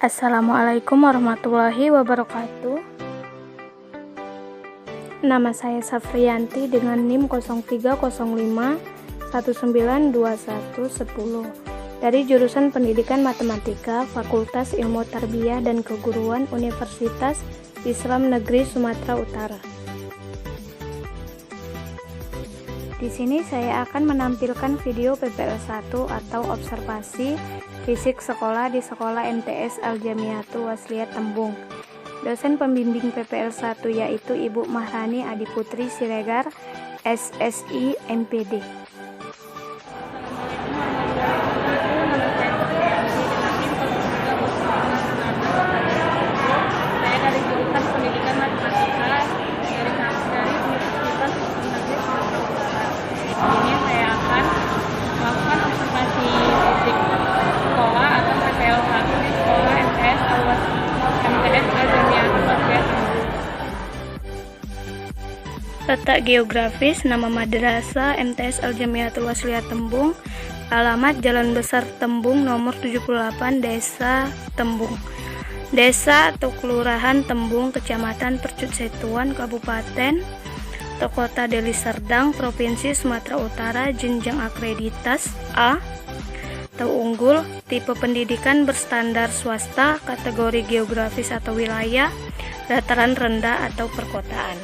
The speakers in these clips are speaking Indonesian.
Assalamualaikum warahmatullahi wabarakatuh. Nama saya Safriyanti dengan NIM 0305192110 dari jurusan Pendidikan Matematika Fakultas Ilmu Tarbiyah dan Keguruan Universitas Islam Negeri Sumatera Utara. Di sini saya akan menampilkan video PPL 1 atau observasi fisik sekolah di Sekolah MTS Al-Jamiatul Wasliyah Tembung. Dosen pembimbing PPL 1 yaitu Ibu Mahrani Adiputri Siregar, SSI MPD. Saya dari jurusan Pendidikan Matematika dari Universitas Islam Negeri Sumatera Utara. Ini saya akan melakukan observasi fisik sekolah atau PPL 1 di Sekolah MTS Al-Jamiatul Wasliyah Tembung. Letak geografis nama Madrasah MTS Al-Jamiatul Wasliyah Tembung, alamat Jalan Besar Tembung nomor 78 Desa Tembung. Desa atau Kelurahan Tembung, Kecamatan Percut-Setuan, Kabupaten atau Kota Deli Serdang, Provinsi Sumatera Utara, jenjang akreditas A atau unggul, tipe pendidikan berstandar swasta, kategori geografis atau wilayah, dataran rendah atau perkotaan.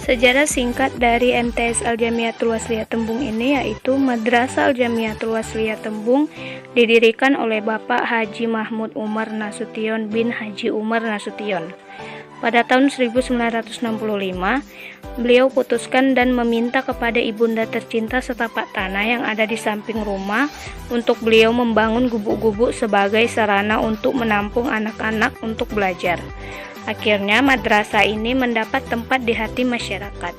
Sejarah singkat dari MTS Al-Jamiatul Wasliyah Tembung ini yaitu Madrasah Al-Jamiatul Wasliyah Tembung didirikan oleh Bapak Haji Mahmud Umar Nasution bin Haji Umar Nasution. Pada tahun 1965, beliau putuskan dan meminta kepada ibunda tercinta setapak tanah yang ada di samping rumah untuk beliau membangun gubuk-gubuk sebagai sarana untuk menampung anak-anak untuk belajar. Akhirnya madrasah ini mendapat tempat di hati masyarakat.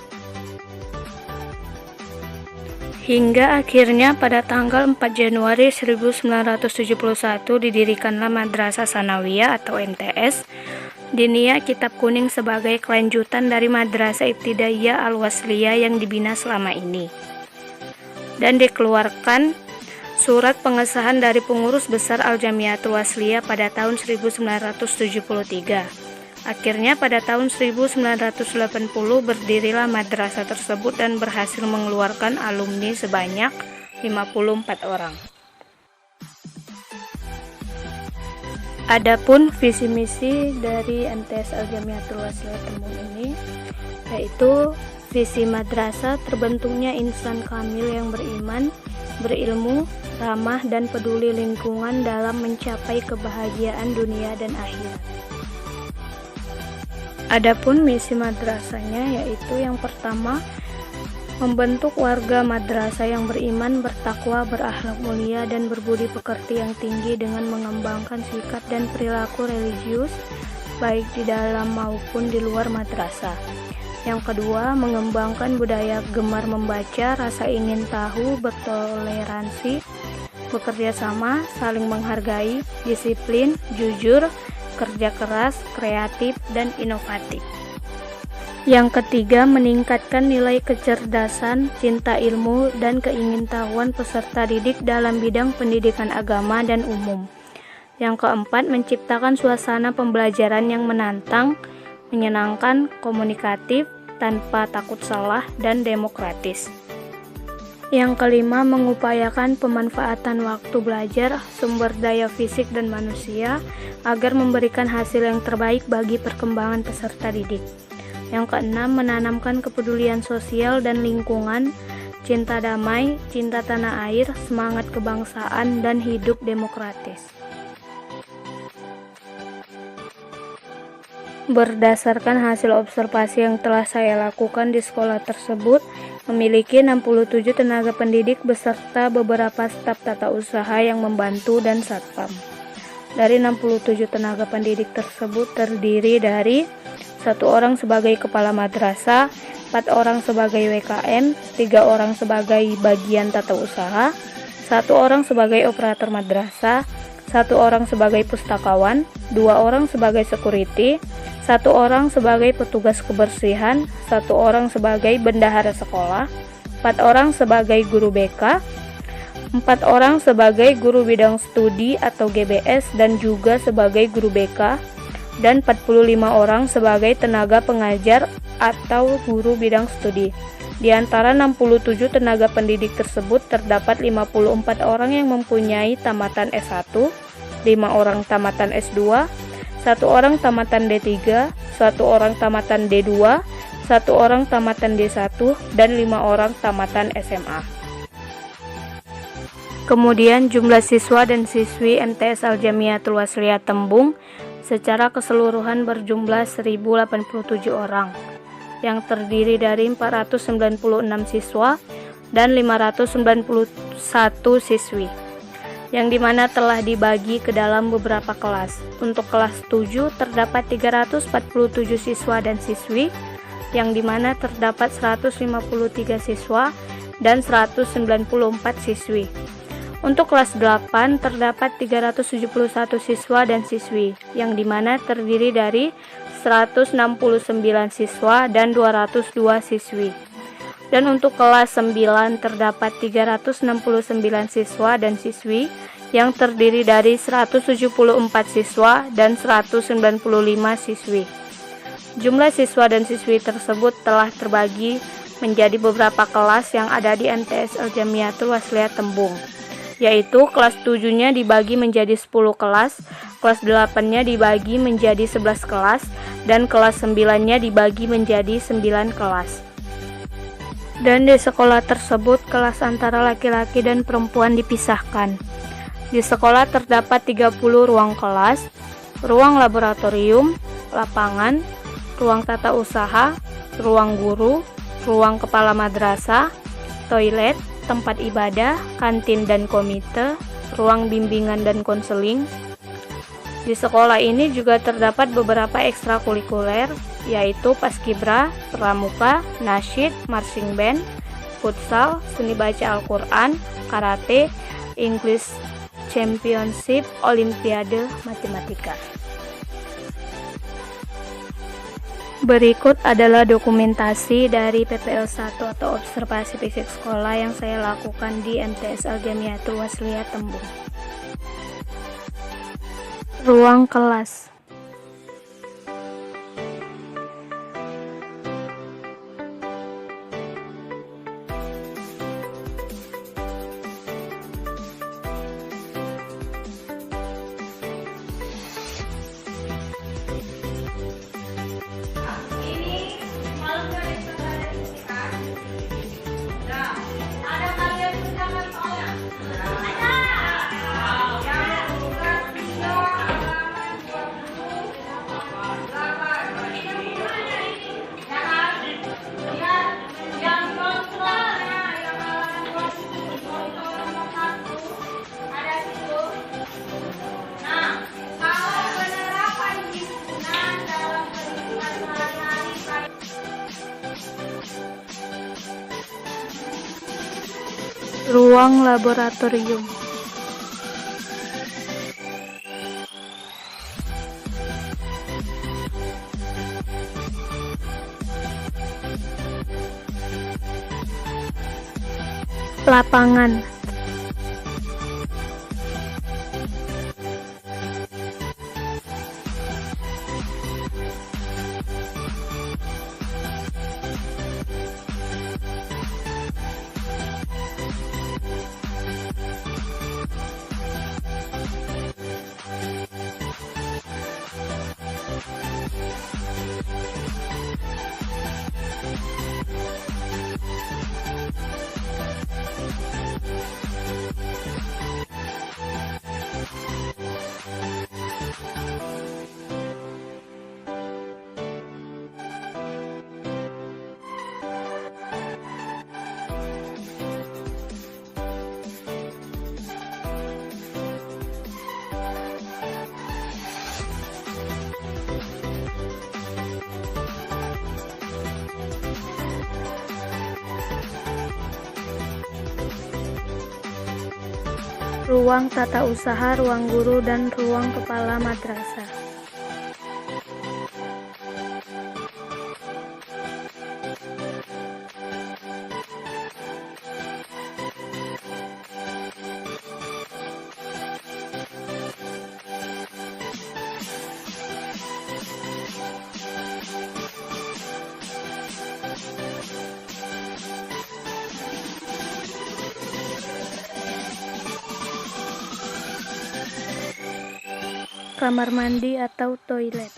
Hingga akhirnya pada tanggal 4 Januari 1971 didirikanlah Madrasah Sanawiyah atau MTS Diniyah Kitab Kuning sebagai kelanjutan dari Madrasah Ibtidaiyah Al-Wasliyah yang dibina selama ini. Dan dikeluarkan surat pengesahan dari pengurus besar Al-Jamiatul Wasliyah pada tahun 1973. Akhirnya pada tahun 1980 berdirilah madrasah tersebut dan berhasil mengeluarkan alumni sebanyak 54 orang. Adapun visi misi dari MTS Al-Jamiatul Wasliyah Tembung ini yaitu visi madrasah terbentuknya insan kamil yang beriman, berilmu, ramah dan peduli lingkungan dalam mencapai kebahagiaan dunia dan akhirat. Adapun misi madrasahnya yaitu yang pertama, membentuk warga madrasah yang beriman, bertakwa, berakhlak mulia dan berbudi pekerti yang tinggi dengan mengembangkan sikap dan perilaku religius baik di dalam maupun di luar madrasah. Yang kedua, mengembangkan budaya gemar membaca, rasa ingin tahu, bertoleransi, bekerja sama, saling menghargai, disiplin, jujur, kerja keras, kreatif, dan inovatif. Yang ketiga, meningkatkan nilai kecerdasan, cinta ilmu, dan keingintahuan peserta didik dalam bidang pendidikan agama dan umum. Yang keempat, menciptakan suasana pembelajaran yang menantang, menyenangkan, komunikatif, tanpa takut salah, dan demokratis. Yang kelima, mengupayakan pemanfaatan waktu belajar, sumber daya fisik dan manusia agar memberikan hasil yang terbaik bagi perkembangan peserta didik. Yang keenam, menanamkan kepedulian sosial dan lingkungan, cinta damai, cinta tanah air, semangat kebangsaan, dan hidup demokratis. Berdasarkan hasil observasi yang telah saya lakukan di sekolah tersebut, memiliki 67 tenaga pendidik beserta beberapa staf tata usaha yang membantu dan satpam. Dari 67 tenaga pendidik tersebut terdiri dari 1 orang sebagai kepala madrasah, 4 orang sebagai WKM, 3 orang sebagai bagian tata usaha, 1 orang sebagai operator madrasah, 1 orang sebagai pustakawan, 2 orang sebagai security, 1 orang sebagai petugas kebersihan, 1 orang sebagai bendahara sekolah, 4 orang sebagai guru BK, 4 orang sebagai guru bidang studi atau GBS dan juga sebagai guru BK, dan 45 orang sebagai tenaga pengajar atau guru bidang studi. Di antara 67 tenaga pendidik tersebut terdapat 54 orang yang mempunyai tamatan S1, 5 orang tamatan S2, 1 orang tamatan D3, 1 orang tamatan D2, 1 orang tamatan D1, dan 5 orang tamatan SMA. Kemudian jumlah siswa dan siswi MTS Al-Jamiatul Wasliyah Tembung secara keseluruhan berjumlah 1087 orang, yang terdiri dari 496 siswa dan 591 siswi, yang dimana telah dibagi ke dalam beberapa kelas. Untuk kelas 7 terdapat 347 siswa dan siswi, yang dimana terdapat 153 siswa dan 194 siswi. Untuk kelas 8 terdapat 371 siswa dan siswi, yang dimana terdiri dari 169 siswa dan 202 siswi. Dan untuk kelas 9 terdapat 369 siswa dan siswi, yang terdiri dari 174 siswa dan 195 siswi. Jumlah siswa dan siswi tersebut telah terbagi menjadi beberapa kelas yang ada di MTS Al-Jamiatul Wasliyah Tembung, yaitu kelas 7-nya dibagi menjadi 10 kelas, kelas 8-nya dibagi menjadi 11 kelas, dan kelas 9-nya dibagi menjadi 9 kelas. Dan di sekolah tersebut kelas antara laki-laki dan perempuan dipisahkan. Di sekolah terdapat 30 ruang kelas, ruang laboratorium, lapangan, ruang tata usaha, ruang guru, ruang kepala madrasah, toilet, tempat ibadah, kantin dan komite, ruang bimbingan dan konseling. Di sekolah ini juga terdapat beberapa ekstrakurikuler, yaitu paskibra, pramuka, nasyid, marching band, futsal, seni baca Al-Quran, karate, English Championship, olimpiade matematika. Berikut adalah dokumentasi dari PPL1 atau observasi fisik sekolah yang saya lakukan di MTS Al-Jamiatul Wasliyah Tembung. Ruang kelas. Ruang laboratorium. Lapangan. Ruang tata usaha, ruang guru, dan ruang kepala madrasah. kamar mandi atau toilet.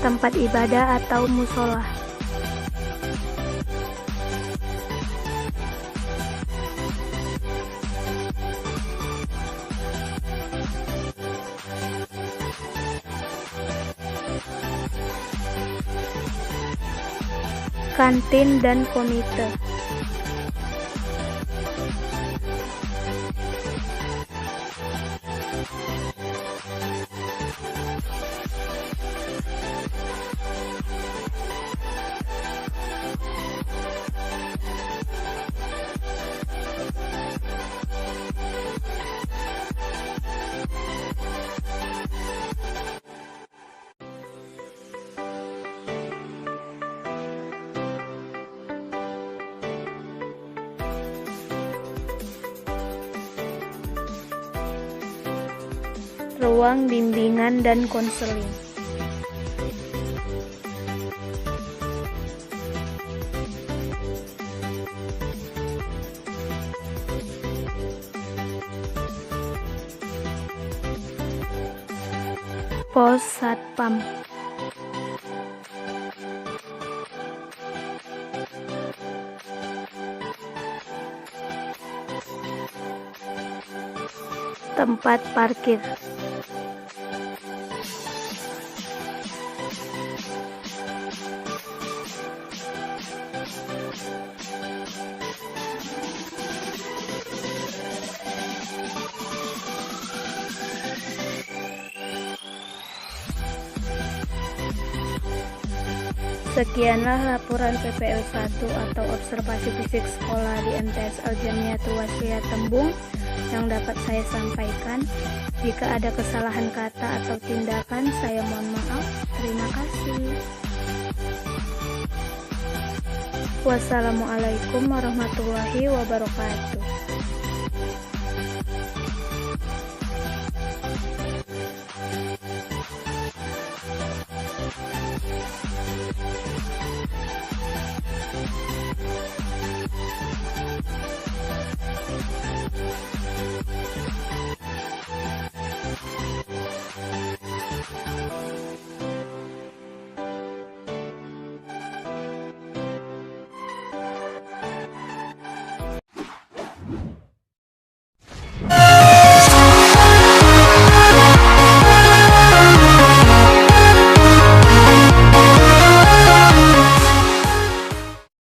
Tempat ibadah atau musola. Kantin dan komite. Ruang bimbingan dan konseling. Pos Satpam. Tempat parkir. Sekianlah laporan PPL 1 atau observasi fisik sekolah di MTS Al-Jamiatul Wasliyah Tembung yang dapat saya sampaikan. Jika ada kesalahan kata atau tindakan, saya mohon maaf. Terima kasih. Wassalamualaikum warahmatullahi wabarakatuh.